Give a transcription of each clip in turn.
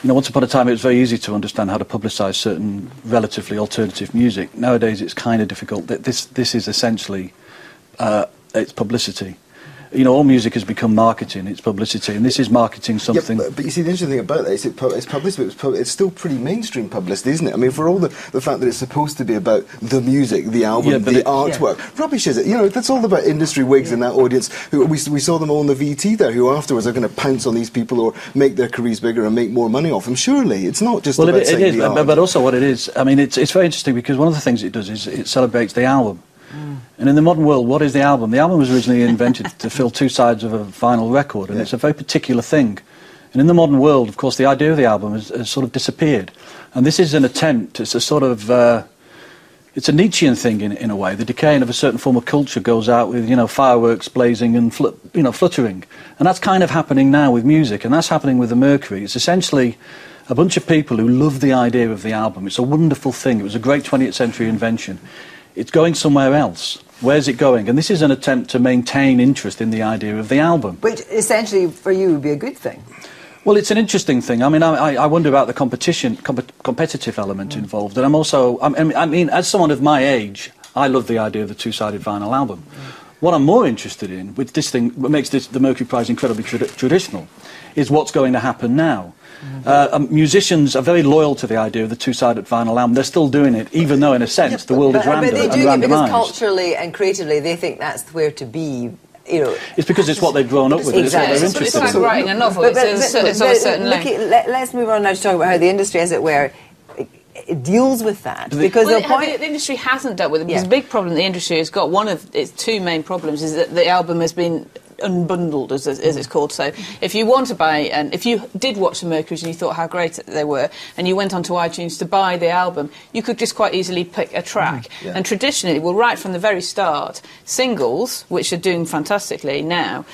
You know, once upon a time it was very easy to understand how to publicise certain relatively alternative music. Nowadays it's kind of difficult. This is essentially it's publicity. You know, all music has become marketing, it's publicity, and this is marketing something... Yeah, but you see, the interesting thing about that is it's publicity, but it's still pretty mainstream publicity, isn't it? I mean, for all the fact that it's supposed to be about the music, the album, the artwork, rubbish is it? You know, that's all about industry wigs in that audience. Who we saw them all in the VT there, who afterwards are going to pounce on these people or make their careers bigger and make more money off them. Surely, it's not just about saying it is, the art. but also what it is, I mean, it's very interesting because one of the things it does is it celebrates the album. And in the modern world, what is the album? The album was originally invented to fill two sides of a vinyl record, and it's a very particular thing. And in the modern world, of course, the idea of the album has sort of disappeared. And this is an attempt, it's a sort of, it's a Nietzschean thing in a way. The decaying of a certain form of culture goes out with, you know, fireworks blazing and, fluttering. And that's kind of happening now with music, and that's happening with the Mercury. It's essentially a bunch of people who love the idea of the album. It's a wonderful thing. It was a great 20th century invention. It's going somewhere else. Where's it going? And this is an attempt to maintain interest in the idea of the album. Which essentially for you would be a good thing. Well, it's an interesting thing. I mean, I wonder about the competitive element involved. And I'm also, I mean, as someone of my age, I love the idea of the two-sided vinyl album. What I'm more interested in, with this thing, what makes the Mercury Prize incredibly traditional, is what's going to happen now. Musicians are very loyal to the idea of the two-sided vinyl album. They're still doing it, even though, in a sense, the world is random but they and do it because randomised. culturally and creatively they think that's where to be. You know, it's because it's what they've grown up with. Exactly. It's what they're interested in. It's like writing a novel. It's of a certain length. Let's move on now to talk about how the industry, as it were, it deals with that. Because the industry hasn't dealt with it. Because the big problem the industry has got, one of its two main problems, is that the album has been unbundled, as it's called. So if you want to buy, and if you did watch the Mercuries and you thought how great they were, and you went onto iTunes to buy the album, you could just quite easily pick a track. And traditionally, well, right from the very start, singles, which are doing fantastically now,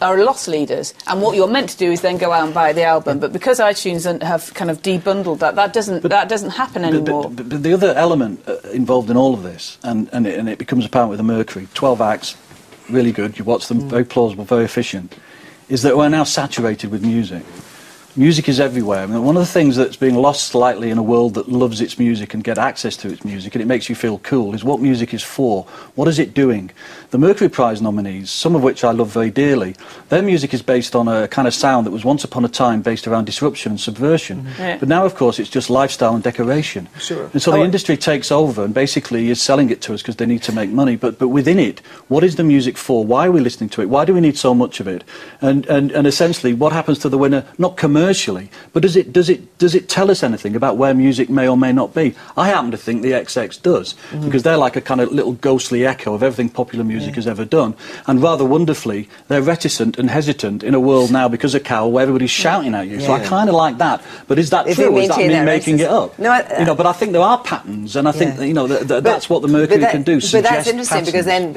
are loss leaders, and what you're meant to do is then go out and buy the album. But because iTunes have kind of debundled that, that doesn't happen anymore. But the other element involved in all of this, and it becomes apparent with the Mercury, 12 acts, really good, you watch them, very plausible, very efficient, is that we're now saturated with music. Music is everywhere. I mean, one of the things that's being lost slightly in a world that loves its music and get access to its music, and it makes you feel cool, is what music is for. What is it doing? The Mercury Prize nominees, some of which I love very dearly, their music is based on a kind of sound that was once upon a time based around disruption and subversion. But now, of course, it's just lifestyle and decoration. And so the industry takes over and basically is selling it to us because they need to make money. But within it, what is the music for? Why are we listening to it? Why do we need so much of it? And essentially, what happens to the winner? Not commercially, but does it tell us anything about where music may or may not be? I happen to think the XX does, because they're like a kind of little ghostly echo of everything popular music has ever done, and rather wonderfully they're reticent and hesitant in a world now because of Carol where everybody's shouting at you. So I kind of like that. But is that true, or is that me making it up? No, you know, but I think there are patterns, and I think that, you know, that's what the Mercury can do. But that's interesting, because then